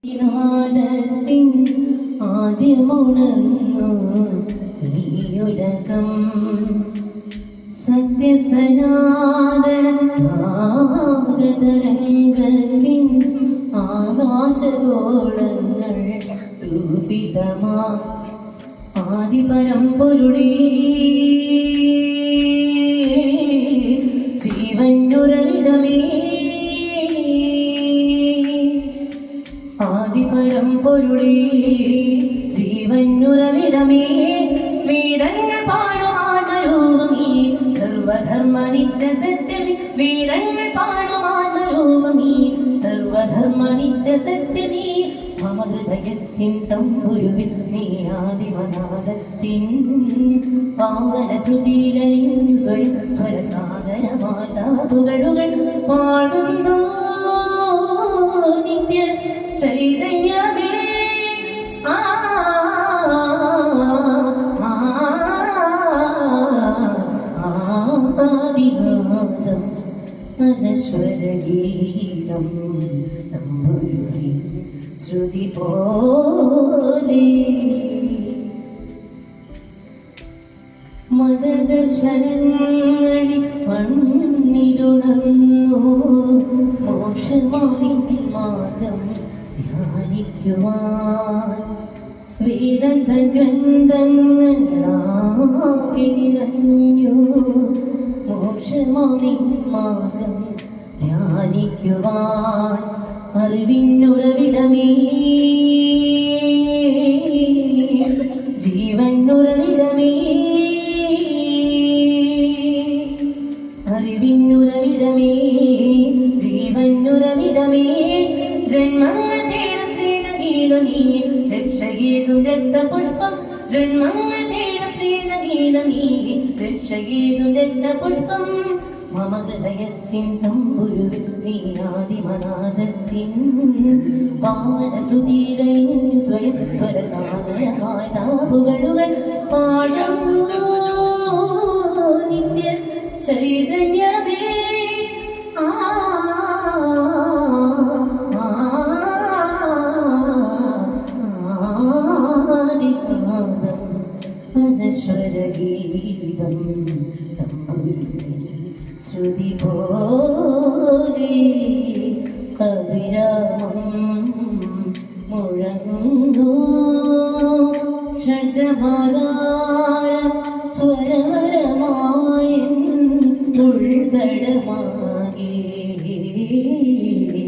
നാദത്തിൻ ആദ്യമുണർന്നു ഈയുലകം സത്യസനാതനത്തിൻ ആകാശഗോളങ്ങൾ രൂപിതമാ ആദിപരമ്പൊരുളേ ജീവനുരവിടമേ ആദിപരമ്പൊരുളേ ജീവനുരവിടമേ വേദങ്ങൾ പാടുവാനരൂപമേ സർവധർമ്മനിത്യ സത്യമേ വേദങ്ങൾ പാടുവാനരൂപമേ സർവധർമ്മനിത്യ സത്യമേ മമ ഹൃദയത്തിൻ തമ്പുരുവിൽ നീ ആദിമനാദത്തിൻ പാവന ശ്രുതിയിലണിഞ്ഞു സ്വയം സ്വരസാഗരമാതാപുകളുകൾ പാടുന്നു നിത്യ ചൈതന്യമേ ആദിനാദം അനശ്വരഗീതം തമ്പുരുവിൻ ശ്രുതി പോലെ മതദർശനങ്ങളിൽ മണ്ണിലുണർന്നു മോക്ഷമായി മാർഗം ധ്യാനിക്കുവാൻ വേദസഗ്രന്ഥങ്ങളാകിനിറഞ്ഞു മോക്ഷമായി മാർഗം ധ്യാനിക്കുവാൻ അറിവിനുറവിടമേ ജീവനുറവിടമേ അറിവിനുറവിടമേ ജീവനുറവിടമേ ജന്മങ്ങൾ തേടും സ്നേഹഗീതം നീ രക്ഷയേതും രക്തപുഷ്പം ജന്മങ്ങൾ തേടും സ്നേഹഗീതം നീ രക്ഷയേതും രക്തപുഷ്പം മമ ഹൃദയത്തിൻ തമ്പുരുവിൽ നീ ആദിമനാദത്തിൻ പാവന ശ്രുതിയിലണിഞ്ഞു സ്വയം സ്വരസാഗരമായ താപുകളുകൾ പാടുന്നു നിത്യ ചൈതന്യമേ ആദിനാദം അനശ്വരഗീതം ശ്രുതി പോലെ അവിരാമം